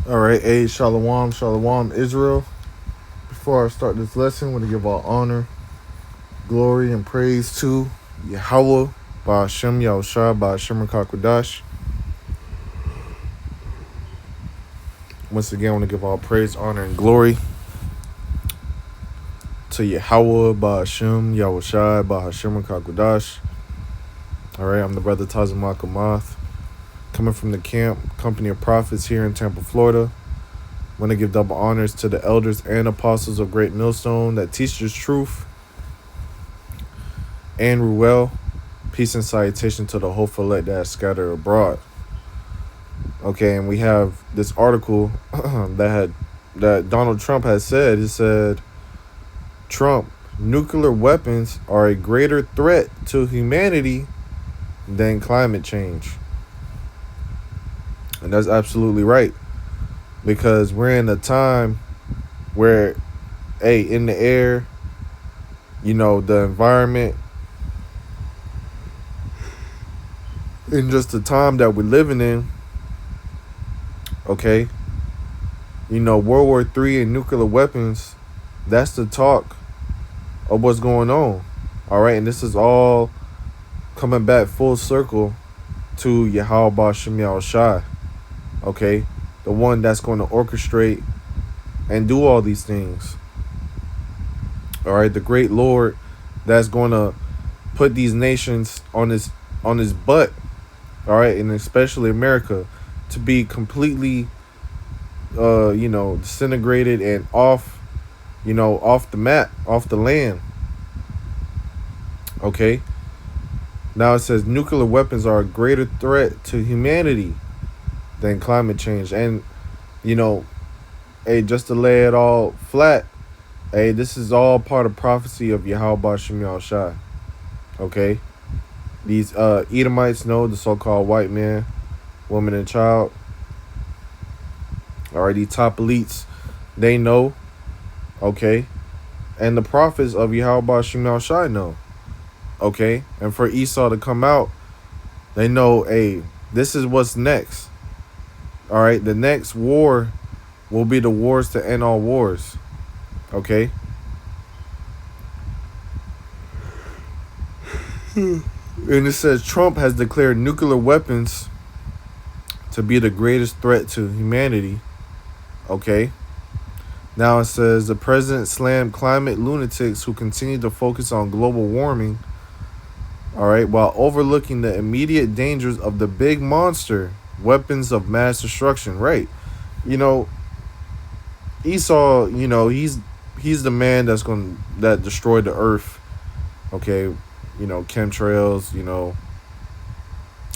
All right, shalom, shalom, Israel. Before I start this lesson, I want to give all honor, glory, and praise to Yahweh, Ba'ashem Yahushua, Ba'ashem Rakakwadash. Once again, I want to give all praise, honor, and glory to Yahweh, Ba'ashem Yahushua, Ba'ashem Rakakwadash. All right, I'm the brother Tazim Akamath, coming from the camp, Company of Prophets here in Tampa, Florida. I want to give double honors to the elders and apostles of Great Millstone that teach this truth. And Ruel, peace and salutation to the hopeful let that scatter abroad. Okay, and we have this article that Donald Trump has said. It said, Trump, nuclear weapons are a greater threat to humanity than climate change. And that's absolutely right. Because we're in a time where, in the air, the environment, in just the time that we're living in, okay, World War III and nuclear weapons, that's the talk of what's going on. All right, and this is all coming back full circle to Yahweh Ba'ashem Yahushua, okay, the one that's going to orchestrate and do all these things. All right, the great Lord that's going to put these nations on his butt. All right, and especially America, to be completely, disintegrated and off the map, off the land. Okay. Now it says nuclear weapons are a greater threat to humanity than climate change. And, just to lay it all flat, this is all part of prophecy of Yahweh Ba'ashem Yahushua. Okay. These Edomites know, the so-called white man, woman, and child. All right, these top elites, they know. Okay. And the prophets of Yahweh Ba'ashem Yahushua know. Okay. And for Esau to come out, they know, this is what's next. All right. The next war will be the wars to end all wars. Okay. And it says Trump has declared nuclear weapons to be the greatest threat to humanity. Okay. Now it says the president slammed climate lunatics who continue to focus on global warming. All right. While overlooking the immediate dangers of the big monster weapons of mass destruction. Right. Esau, he's the man that destroyed the earth. Okay. Chemtrails,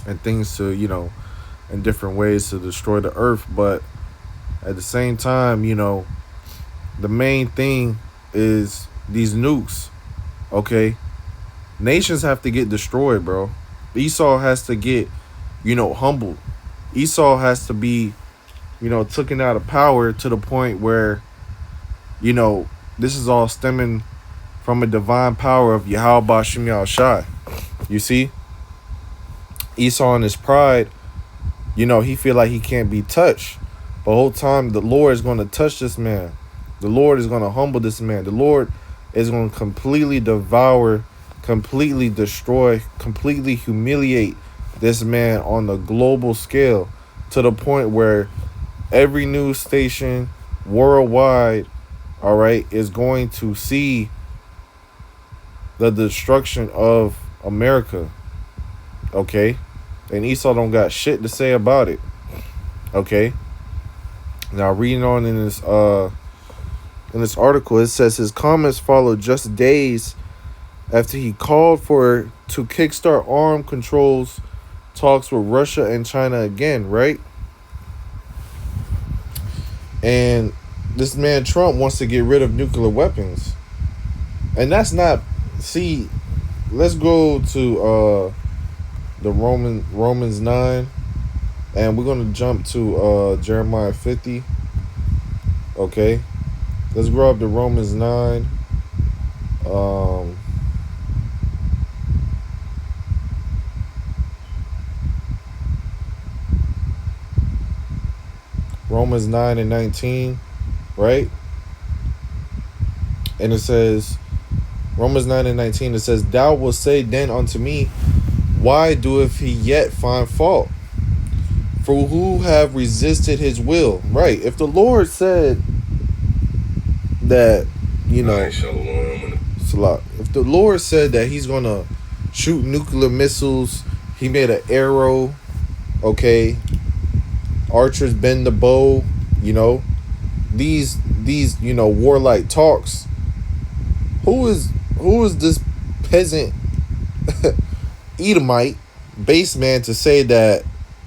and things to, in different ways to destroy the earth. But at the same time, the main thing is these nukes. Okay. Nations have to get destroyed, bro. Esau has to get, humbled. Esau has to be, taken out of power to the point where, this is all stemming from a divine power of Yahweh Ba'ashem Yahushua. You see? Esau in his pride, he feel like he can't be touched. But the whole time the Lord is going to touch this man. The Lord is going to humble this man. The Lord is going to completely devour, completely destroy, completely humiliate this man on the global scale to the point where every news station worldwide, all right, is going to see the destruction of America. Okay. And Esau don't got shit to say about it. Okay. Now reading on in this article, it says his comments followed just days after he called to kickstart arm controls talks with Russia and China again, right? And this man Trump wants to get rid of nuclear weapons. And that's not, see, let's go to the Romans 9, and we're going to jump to Jeremiah 50. Okay. Let's go up to Romans 9. Romans 9 and 19, right? And it says, Romans 9 and 19, it says, thou wilt say then unto me, why doeth he yet find fault? For who have resisted his will? Right. If the Lord said that, you know, Salah, if the Lord said that he's going to shoot nuclear missiles, he made an arrow, okay, archers bend the bow, you know, these warlike talks. Who is this peasant Edomite base man to say that,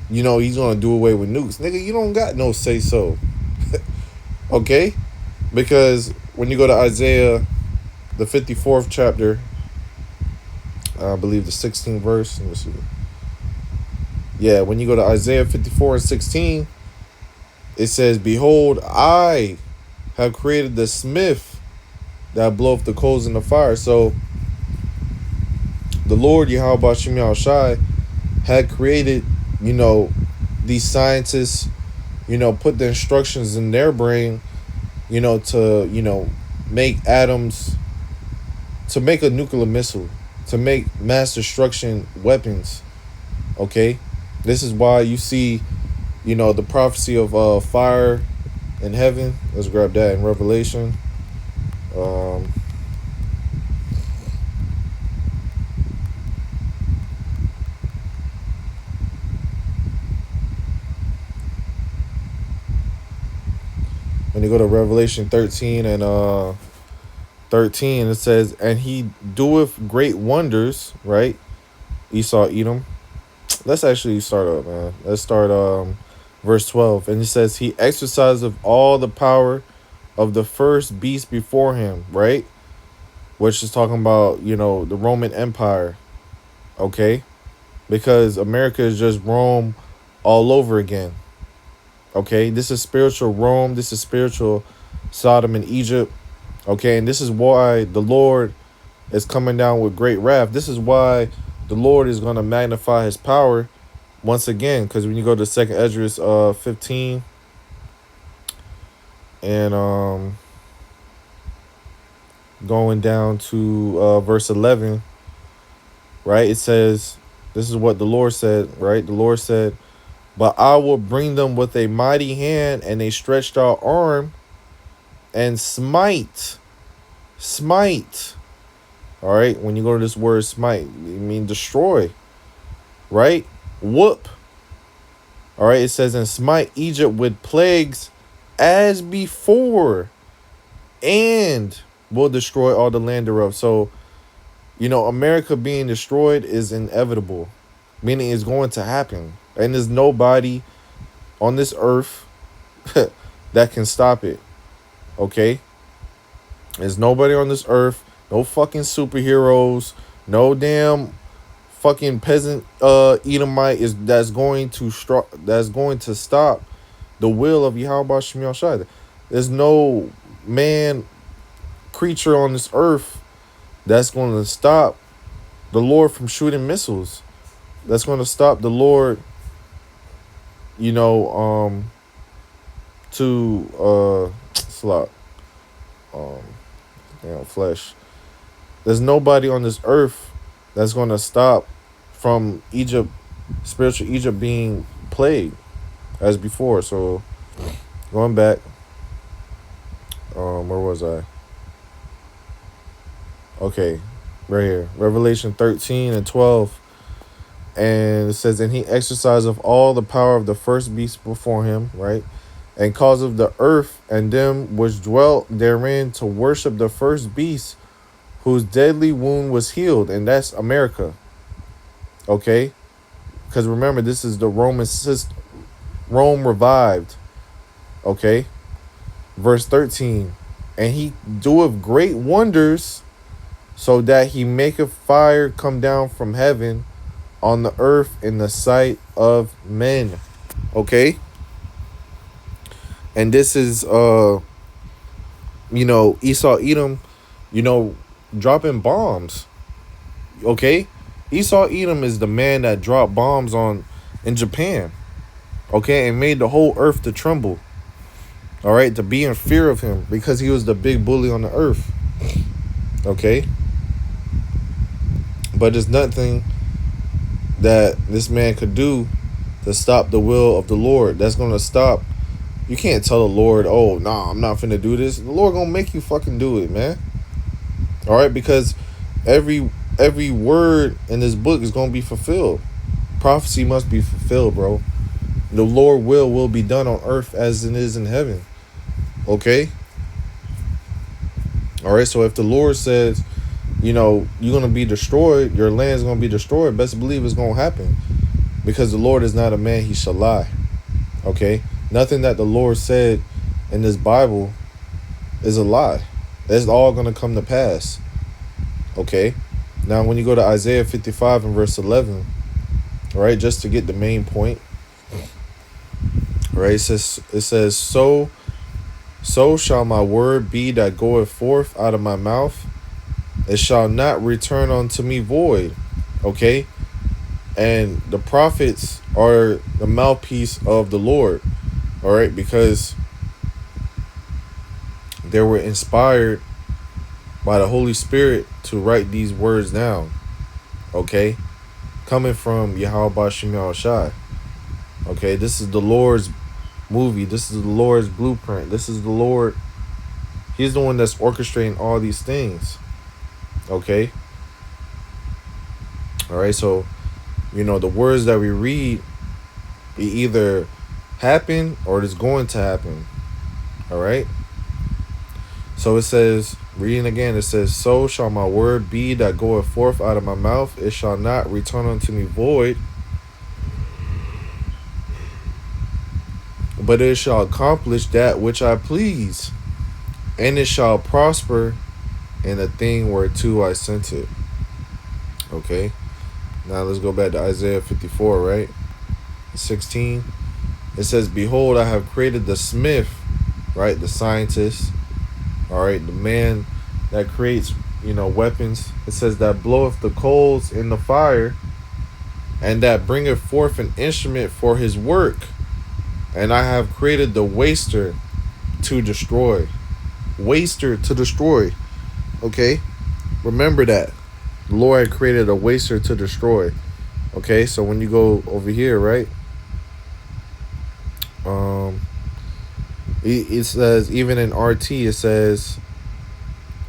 he's gonna do away with nukes? Nigga, you don't got no say so. Okay? Because when you go to Isaiah, the 54th chapter, I believe the 16th verse, let me see. Yeah, when you go to Isaiah 54 and 16, it says, behold, I have created the smith that bloweth the coals in the fire. So the Lord Yahweh Bashim Yahushai had created, these scientists, put the instructions in their brain, to make atoms, to make a nuclear missile, to make mass destruction weapons. Okay? This is why you see, the prophecy of fire in heaven. Let's grab that in Revelation. When you go to Revelation 13 and 13, it says, and he doeth great wonders, right? Esau, Edom. Let's actually start up, man. Let's start verse 12. And it says, he exerciseth all the power of the first beast before him, right? Which is talking about, the Roman Empire. Okay? Because America is just Rome all over again. Okay? This is spiritual Rome. This is spiritual Sodom and Egypt. Okay? And this is why the Lord is coming down with great wrath. This is why the Lord is going to magnify his power once again. Because when you go to 2nd Esdras 15 and going down to verse 11, right? It says, this is what the Lord said, right? The Lord said, but I will bring them with a mighty hand and a stretched out arm and smite. All right, when you go to this word smite, it means destroy, right? Whoop. All right, it says, and smite Egypt with plagues as before, and will destroy all the land thereof. So, America being destroyed is inevitable, meaning it's going to happen. And there's nobody on this earth that can stop it, okay? There's nobody on this earth. No fucking superheroes. No damn fucking peasant Edomite that's going to stop the will of Yahweh Shem Yahshai. There's no man, creature on this earth that's going to stop the Lord from shooting missiles. That's going to stop the Lord, to slot flesh. There's nobody on this earth that's going to stop from Egypt, spiritual Egypt, being plagued as before. So going back, where was I? Okay, right here, Revelation 13 and 12. And it says, and he exerciseth all the power of the first beast before him, right? And causeth the earth and them which dwelt therein to worship the first beast, whose deadly wound was healed. And that's America. Okay? Because remember, this is the Roman system. Rome revived. Okay? Verse 13. And he doeth great wonders, so that he maketh fire come down from heaven on the earth in the sight of men. Okay? And this is Esau, Edom, dropping bombs. Okay? Esau, Edom is the man that dropped bombs in Japan. Okay? And made the whole earth to tremble. All right, to be in fear of him because he was the big bully on the earth. Okay, but there's nothing that this man could do to stop the will of the Lord. That's gonna stop. You can't tell the Lord, "Oh, nah, I'm not finna do this." The Lord gonna make you fucking do it, man. All right, because every word in this book is gonna be fulfilled. Prophecy must be fulfilled, bro. The Lord will be done on earth as it is in heaven. Okay. All right. So if the Lord says, you're gonna be destroyed, your land's gonna be destroyed, best believe it's gonna happen, because the Lord is not a man he shall lie. Okay. Nothing that the Lord said in this Bible is a lie. It's all gonna come to pass. Okay. Now, when you go to Isaiah 55 and verse 11, all right, just to get the main point, all right, it says, so shall my word be that goeth forth out of my mouth. It shall not return unto me void. Okay? And the prophets are the mouthpiece of the Lord. All right? Because they were inspired by the Holy Spirit to write these words down. Okay? Coming from Yahweh Bashim Shai. Okay? This is the Lord's movie. This is the Lord's blueprint. This is the Lord. He's the one that's orchestrating all these things. Okay. All right. So, the words that we read, it either happen or it is going to happen. All right. So it says, reading again, it says, so shall my word be that goeth forth out of my mouth. It shall not return unto me void, but it shall accomplish that which I please, and it shall prosper in the thing whereto I sent it. Okay. Now let's go back to Isaiah 54, right? 16. It says, behold, I have created the smith, right? The scientist, all right? The man that creates, weapons. It says that bloweth the coals in the fire, and that bringeth forth an instrument for his work. And I have created the waster to destroy. Waster to destroy. Okay? Remember that. The Lord had created a waster to destroy. Okay? So when you go over here, right? It says, even in RT, it says,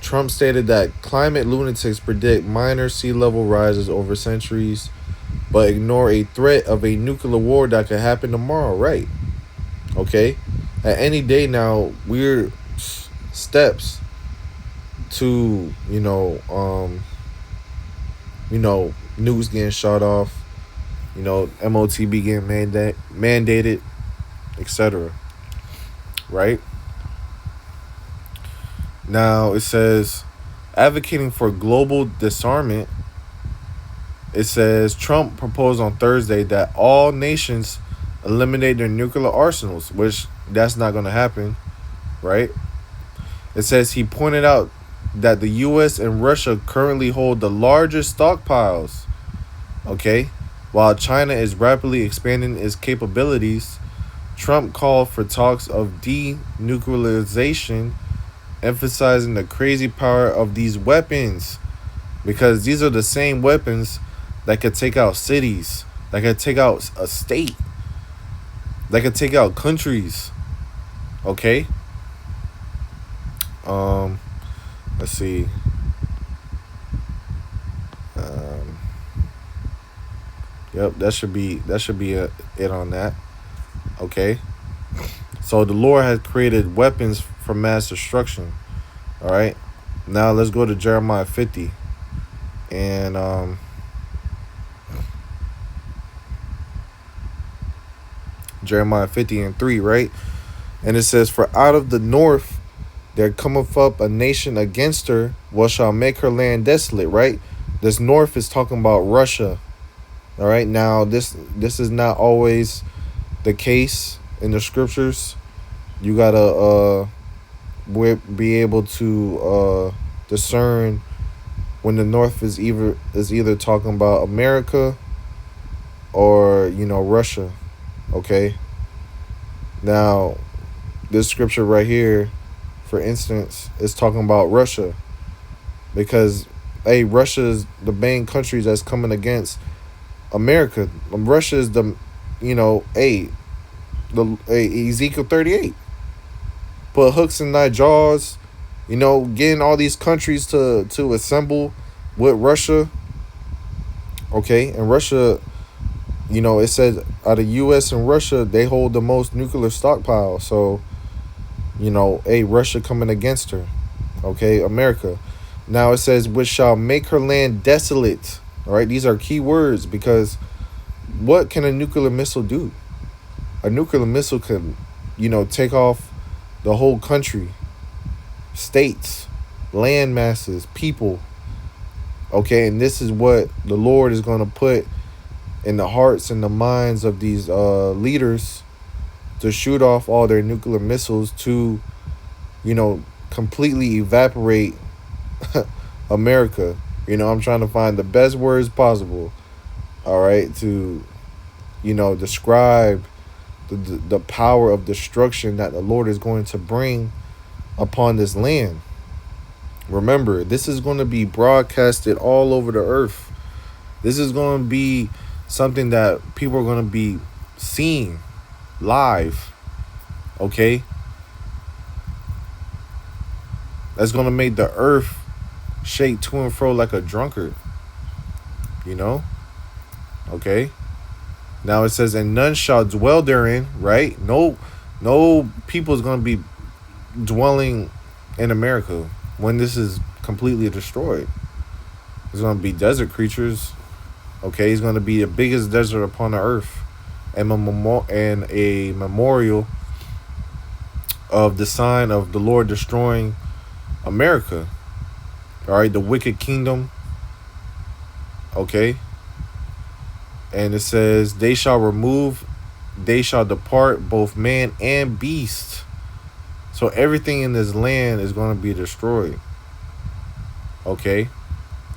Trump stated that climate lunatics predict minor sea level rises over centuries, but ignore a threat of a nuclear war that could happen tomorrow, right? Okay? At any day now, we're steps to, nukes getting shot off, MOTB getting mandated, etc. Right? Now it says, advocating for global disarmament. It says Trump proposed on Thursday that all nations eliminate their nuclear arsenals, which that's not going to happen, right? It says he pointed out that the U.S. and Russia currently hold the largest stockpiles, okay? While China is rapidly expanding its capabilities, Trump called for talks of denuclearization, emphasizing the crazy power of these weapons, because these are the same weapons that could take out cities, that could take out a state, that could take out countries. Okay? Let's see. Yep, that should be it on that. Okay? So the Lord has created weapons for mass destruction. All right? Now let's go to Jeremiah 50. And Jeremiah 50 and 3, right? And it says, for out of the north there cometh up a nation against her, what shall make her land desolate, right? This north is talking about Russia. All right, now this is not always the case in the scriptures. You gotta be able to discern when the north is either talking about America or Russia. Okay. Now this scripture right here, for instance, is talking about Russia, because hey, Russia is the main country that's coming against America. Russia is the, Ezekiel 38 put hooks in thy jaws, getting all these countries to assemble with Russia. Okay, and Russia, it says out of U.S. and Russia, they hold the most nuclear stockpile. So, Russia coming against her. Okay, America. Now it says, which shall make her land desolate. All right, these are key words, because what can a nuclear missile do? A nuclear missile can, take off the whole country, states, land masses, people. Okay, and this is what the Lord is going to put in the hearts and the minds of these leaders, to shoot off all their nuclear missiles to, completely evaporate America. I'm trying to find the best words possible, all right, to, describe the power of destruction that the Lord is going to bring upon this land. Remember, this is going to be broadcasted all over the earth. This is going to be something that people are going to be seeing live. Okay? That's going to make the earth shake to and fro like a drunkard. Okay? Now it says, and none shall dwell therein, right? No people is going to be dwelling in America when this is completely destroyed. There's going to be desert creatures. Okay, it's going to be the biggest desert upon the earth, and a memorial of the sign of the Lord destroying America. All right, the wicked kingdom. Okay. And it says, they shall depart, both man and beast. So everything in this land is going to be destroyed. Okay?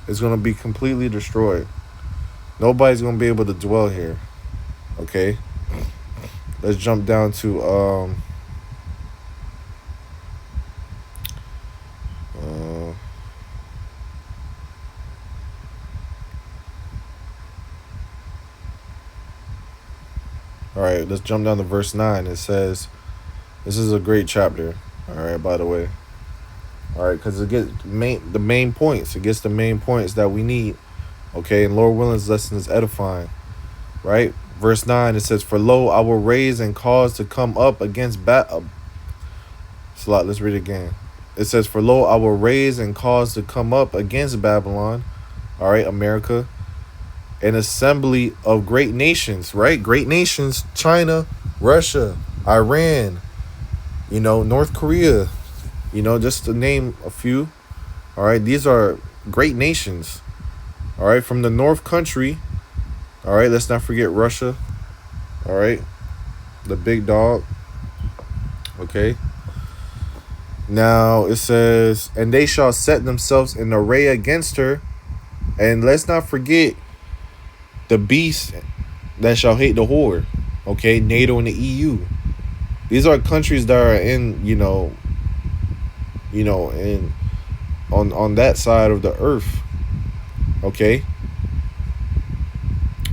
It's going to be completely destroyed. Nobody's going to be able to dwell here. Okay? Let's jump down to all right, let's jump down to verse 9. It says, this is a great chapter, all right, by the way. All right, because it gets the main points. It gets the main points that we need. Okay, and Lord willing, this lesson is edifying. Right? Verse 9, it says, for lo, I will raise and cause to come up against let's read it again. It says, for lo, I will raise and cause to come up against Babylon, all right, America, an assembly of great nations, right? Great nations, China, Russia, Iran, North Korea, just to name a few. All right, these are great nations. All right, from the North country. All right, let's not forget Russia. All right, the big dog. Okay. Now it says, and they shall set themselves in array against her. And let's not forget the beast that shall hate the whore. Okay, NATO and the EU. These are countries that are in, in on that side of the earth. Okay.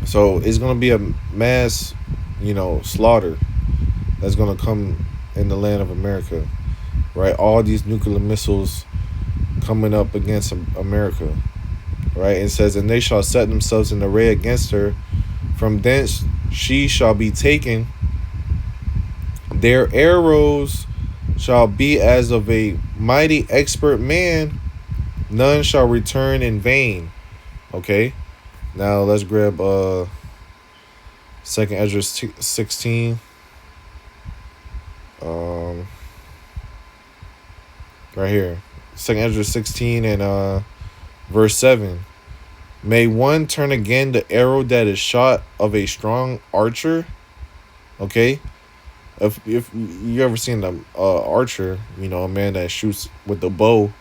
So it's gonna be a mass, slaughter that's gonna come in the land of America. Right? All these nuclear missiles coming up against America. Right? It says, and they shall set themselves in array against her. From thence she shall be taken. Their arrows shall be as of a mighty expert man. None shall return in vain. Okay. Now let's grab 2nd Ezra 16. Right here. 2nd Ezra 16 and verse 7. May one turn again the arrow that is shot of a strong archer. Okay. If you ever seen an archer, a man that shoots with the bow.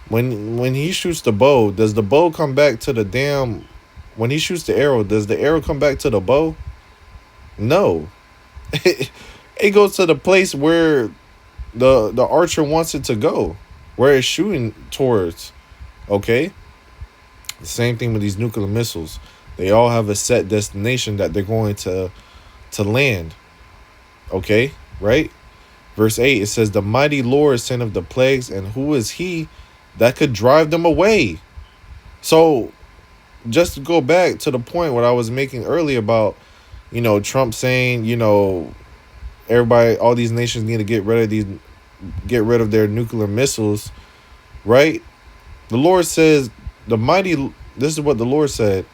When he shoots the bow, does the bow come back to the damn... When he shoots the arrow, does the arrow come back to the bow? No. It goes to the place where the archer wants it to go, where it's shooting towards. Okay, the same thing with these nuclear missiles. They all have a set destination that they're going to land. Okay, right? Verse 8, it says, the mighty Lord sent of the plagues, and who is he that could drive them away? So, just to go back to the point what I was making earlier about, Trump saying, everybody, all these nations need to get rid of their nuclear missiles, right? The Lord says, this is what the Lord said,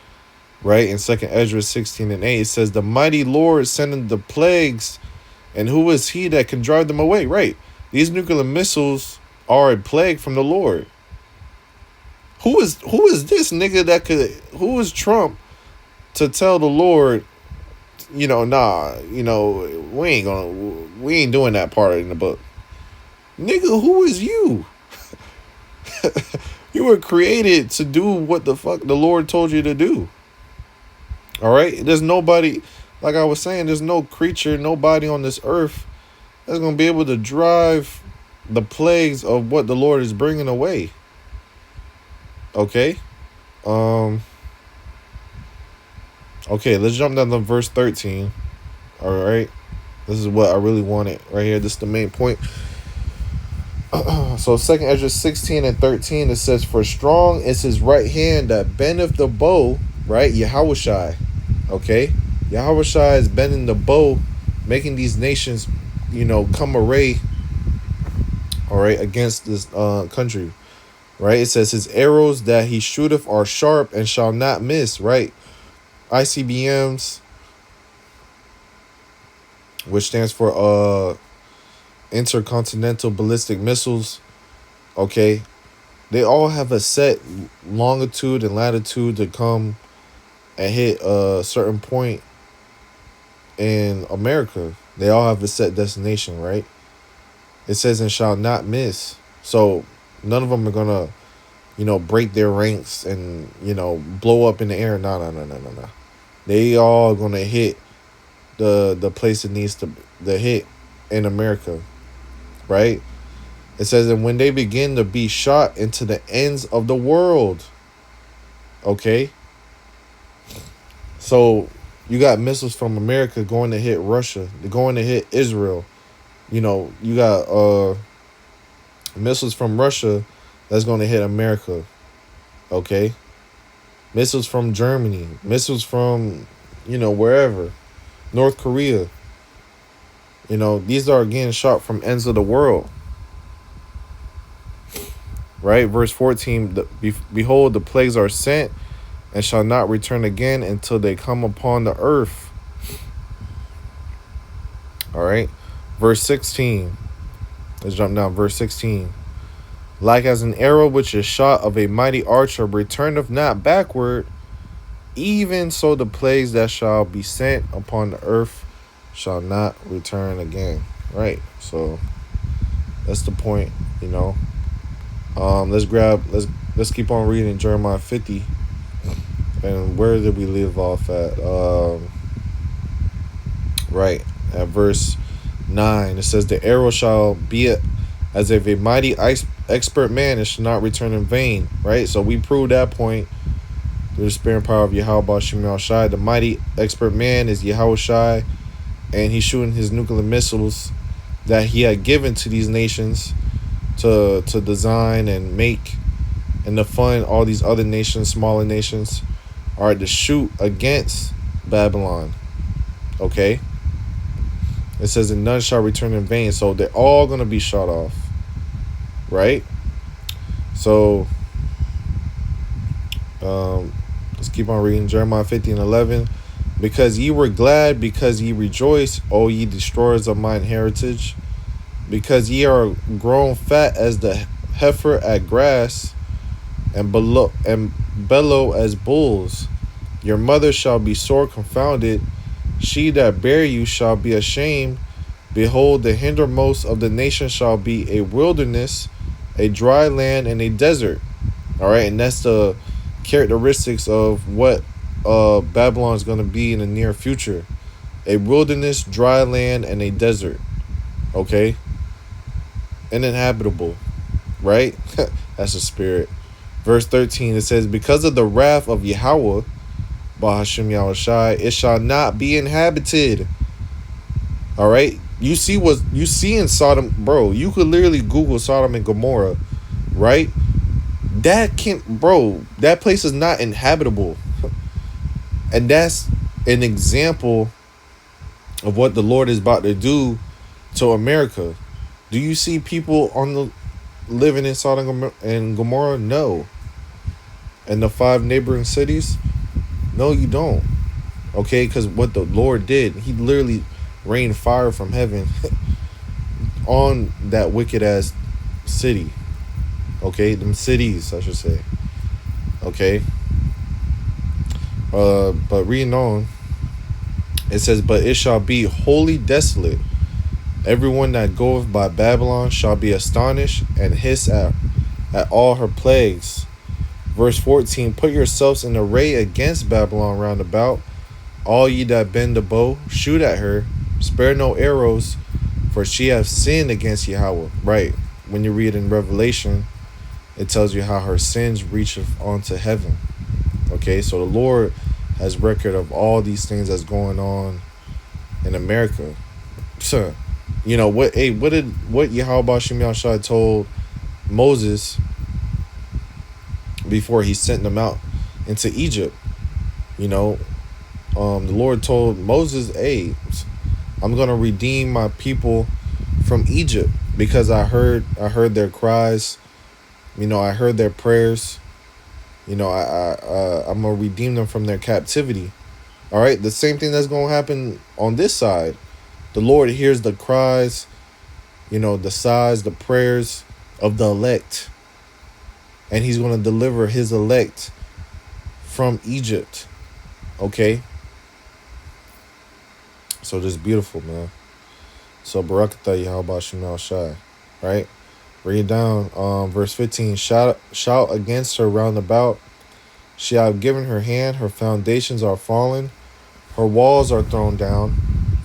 right? In 2nd Ezra 16 and 8, it says, the mighty Lord sending the plagues, and who is he that can drive them away? Right. These nuclear missiles are a plague from the Lord. Who is this nigga that could? Who is Trump to tell the Lord, nah, we ain't doing that part in the book. Nigga, who is you? You were created to do what the fuck the Lord told you to do. All right? There's nobody, like I was saying, there's no creature, nobody on this earth that's going to be able to drive the plagues of what the Lord is bringing away. Okay? Okay, let's jump down to verse 13. All right? This is what I really wanted right here. This is the main point. So 2nd Ezra 16 and 13, it says, for strong is his right hand that bendeth the bow, right? Yahushai. Okay? Yahushai is bending the bow, making these nations, come array, all right, against this country. Right? It says, his arrows that he shooteth are sharp and shall not miss, right? ICBMs, which stands for intercontinental ballistic missiles. Okay, they all have a set longitude and latitude to come and hit a certain point in America. They all have a set destination, right? It says and shall not miss. So none of them are gonna, break their ranks and, blow up in the air. No. They all gonna hit the place it needs to hit in America, right? It says, and when they begin to be shot into the ends of the world. Okay? So you got missiles from America going to hit Russia. They're going to hit Israel. You got missiles from Russia that's going to hit America. Okay? Missiles from Germany. Missiles from, wherever. North Korea. These are getting shot from ends of the world. Right? Verse 14, behold, the plagues are sent and shall not return again until they come upon the earth. All right? Verse 16. Let's jump down. Verse 16. Like as an arrow which is shot of a mighty archer returneth not backward, even so the plagues that shall be sent upon the earth shall not return again. Right? So that's the point, Let's keep on reading Jeremiah 50. And where did we leave off at? Right, at verse 9. It says, the arrow shall be as if a mighty expert man, it shall not return in vain. Right? So we proved that point through the spirit and power of Yahweh Shem Shai. The mighty expert man is Yahushai, and he's shooting his nuclear missiles that he had given to these nations to design and make and to fund all these other nations, smaller nations, are to shoot against Babylon. Okay? It says, and none shall return in vain. So they're all going to be shot off. Right? So, let's keep on reading Jeremiah 50 and 11. Because ye were glad, because ye rejoice, O ye destroyers of mine heritage. Because ye are grown fat as the heifer at grass, and bellow as bulls. Your mother shall be sore confounded. She that bare you shall be ashamed. Behold, the hindermost of the nations shall be a wilderness, a dry land, and a desert. All right, and that's the characteristics of what Babylon is going to be in the near future. a wilderness, dry land, and a desert. Okay? Uninhabitable, right? That's the spirit. Verse 13, it says, because of the wrath of Yahweh, Bahashim Yahushai, it shall not be inhabited. All right? You see what you see in Sodom, bro. You could literally Google Sodom and Gomorrah, right? That can't, bro, that place is not inhabitable. And that's an example of what the Lord is about to do to America. Do you see people on the living in Sodom and Gomorrah? No. And the 5 neighboring cities? No, you don't. Okay, because what the Lord did, he literally rained fire from heaven on that wicked ass city. Okay, them cities, I should say. Okay. But reading on, it says, but it shall be wholly desolate. Everyone that goeth by Babylon shall be astonished and hiss at all her plagues. Verse 14, put yourselves in array against Babylon round about. All ye that bend the bow, shoot at her. Spare no arrows, for she hath sinned against Yahweh. Right. When you read in Revelation, it tells you how her sins reacheth onto heaven. Okay, so the Lord has record of all these things that's going on in America. So, you know what? Hey, what Yahweh Shem Yahshua told Moses before he sent them out into Egypt? You know, the Lord told Moses, "Hey, I'm gonna redeem my people from Egypt because I heard their cries. You know, I heard their prayers. You know, I'm gonna redeem them from their captivity. All right, the same thing that's gonna happen on this side. The Lord hears the cries, you know, the sighs, the prayers of the elect, and He's gonna deliver His elect from Egypt. Okay. So this is beautiful, man. So Barakatah Yahweh Shemal Shai, right? Read down, verse 15. Shout against her round about. She have given her hand, her foundations are fallen, her walls are thrown down.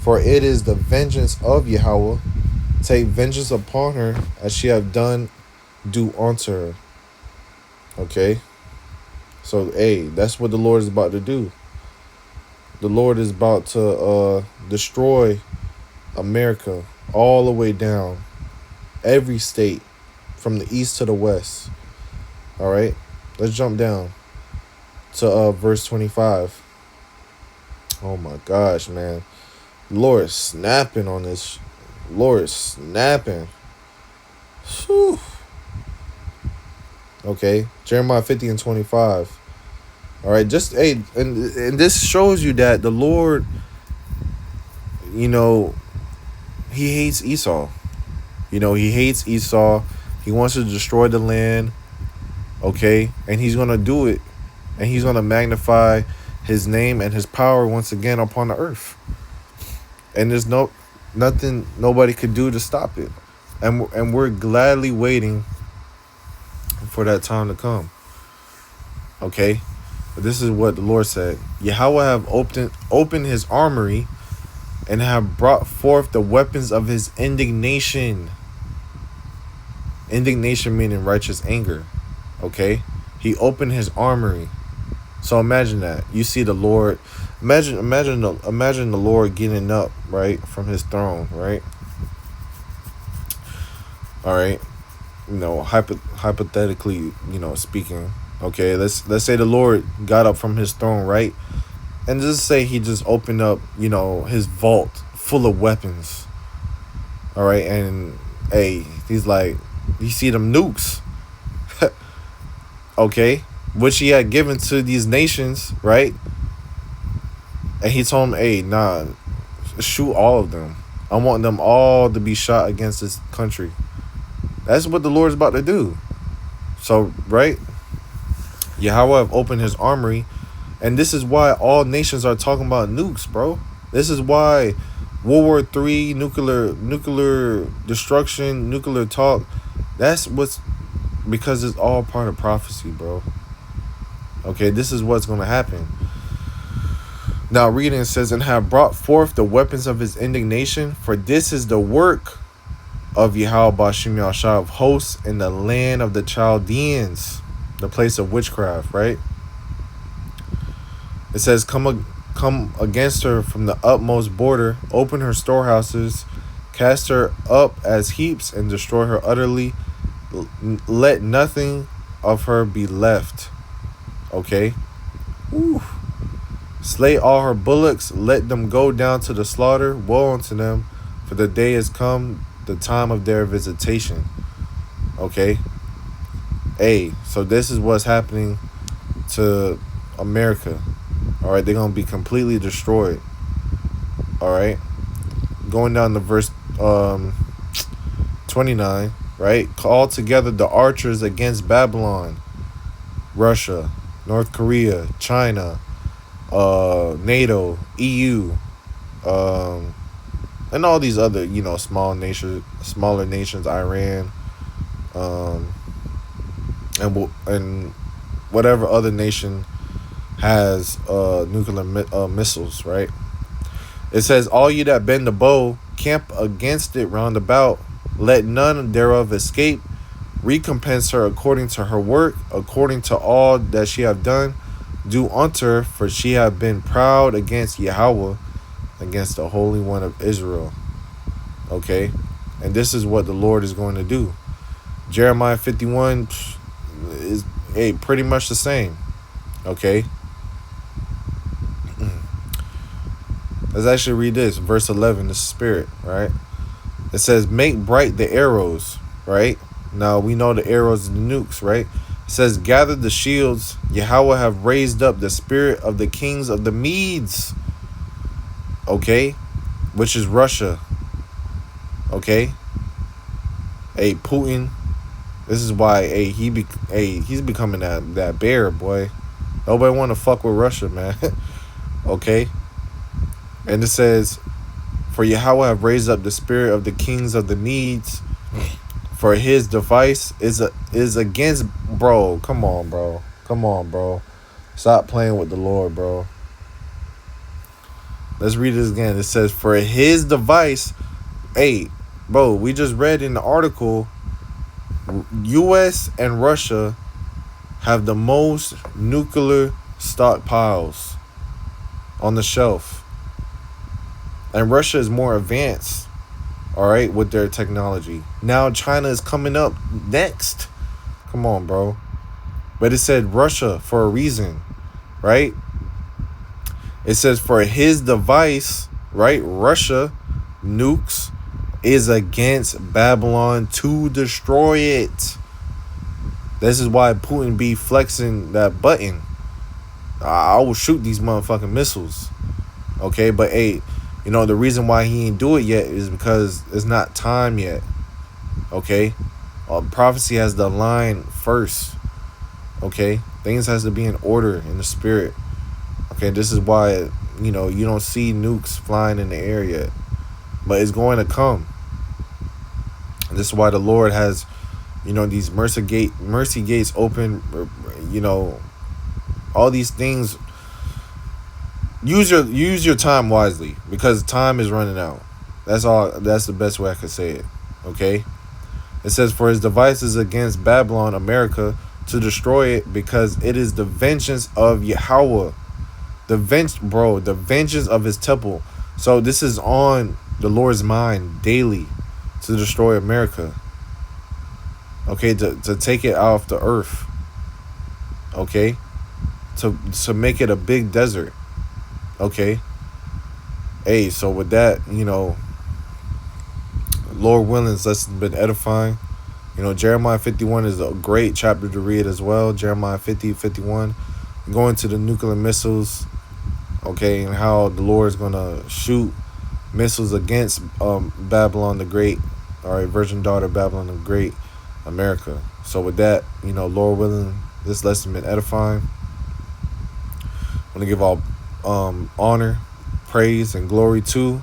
For it is the vengeance of Yahweh. Take vengeance upon her, as she have done, do unto her. Okay? So, hey, that's what the Lord is about to do. The Lord is about to destroy America all the way down. Every state, from the east to the west. All right? Let's jump down to verse 25. Oh my gosh, man. Lord is snapping on this. Lord is snapping. Whew. Okay. Jeremiah 50 and 25. All right. Just, hey, and this shows you that the Lord, you know, He hates Esau. You know, He hates Esau. He wants to destroy the land. Okay. And He's going to do it. And He's going to magnify His name and His power once again upon the earth. And there's nothing nobody could do to stop it. And we're gladly waiting for that time to come. Okay? But this is what the Lord said. Yahweh have opened His armory and have brought forth the weapons of His indignation. Indignation meaning righteous anger. Okay? He opened His armory. So imagine that. You see the Lord. Imagine the Lord getting up, right, from His throne, right? All right. You know, hypothetically, you know, speaking. Okay, let's say the Lord got up from His throne, right? And just say He just opened up, you know, His vault full of weapons. All right, and hey, He's like, you see them nukes. Okay, which He had given to these nations, right? And He told them, hey, nah, shoot all of them. I want them all to be shot against this country. That's what the Lord's about to do. So, right? Yahweh have opened His armory. And this is why all nations are talking about nukes, bro. This is why World War III, nuclear destruction, nuclear talk, that's what's, because it's all part of prophecy, bro. Okay, this is what's going to happen. Now reading, it says, and have brought forth the weapons of his indignation, for this is the work of Yahweh Bashim Yahshua of hosts in the land of the Chaldeans, the place of witchcraft, right? It says, come against her from the utmost border, open her storehouses, cast her up as heaps, and destroy her utterly. Let nothing of her be left. Okay? Woo. Slay all her bullocks, let them go down to the slaughter. Woe unto them, for the day is come, the time of their visitation. Okay? Hey, so this is what's happening to America. Alright, they're going to be completely destroyed. Alright? Going down to verse 29, right? Call together the archers against Babylon, Russia, North Korea, China, NATO, EU, and all these other, smaller nations, Iran, and whatever other nation has nuclear missiles, right? It says, all you that bend the bow, camp against it round about, let none thereof escape. Recompense her according to her work, according to all that she have done. Do unto her, for she have been proud against Yahweh, against the Holy One of Israel. Okay? And this is what the Lord is going to do. Jeremiah 51 is pretty much the same. Okay? Let's actually read this. Verse 11, the Spirit, right? It says, make bright the arrows, right? Now, we know the arrows and the nukes, right? It says, gather the shields. Yahweh have raised up the spirit of the kings of the Medes. Okay? Which is Russia. Okay? Hey, Putin. This is why, he's becoming that bear, boy. Nobody want to fuck with Russia, man. Okay? And it says, for Yahweh have raised up the spirit of the kings of the Medes, for his device is against, bro. Come on, bro. Stop playing with the Lord, bro. Let's read this again. It says, for his device, bro, we just read in the article, U.S. and Russia have the most nuclear stockpiles on the shelf. And Russia is more advanced, all right, with their technology. Now China is coming up next. Come on, bro. But it said Russia for a reason, right? It says for his device, right? Russia, nukes, is against Babylon to destroy it. This is why Putin be flexing that button. I will shoot these motherfucking missiles. Okay, but the reason why he ain't do it yet is because it's not time yet. Okay? Prophecy has to align first. Okay? Things has to be in order in the spirit. Okay, this is why, you don't see nukes flying in the air yet. But it's going to come. And this is why the Lord has, these mercy gates open, all these things. Use your time wisely, because time is running out. That's all. That's the best way I could say it. Okay? It says, for his devices against Babylon, America, to destroy it, because it is the vengeance of Yahweh. The vengeance of his temple. So this is on the Lord's mind daily, to destroy America. Okay, to take it off the earth. Okay? To make it a big desert. Okay. So with that, Lord willing, this has been edifying. Jeremiah 51 is a great chapter to read as well. Jeremiah 50, 51. Going to the nuclear missiles, okay, and how the Lord is going to shoot missiles against Babylon the Great, all right, virgin daughter Babylon the Great, America. So with that, Lord willing, this lesson been edifying. I want to give all honor, praise, and glory to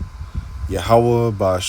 Yahweh by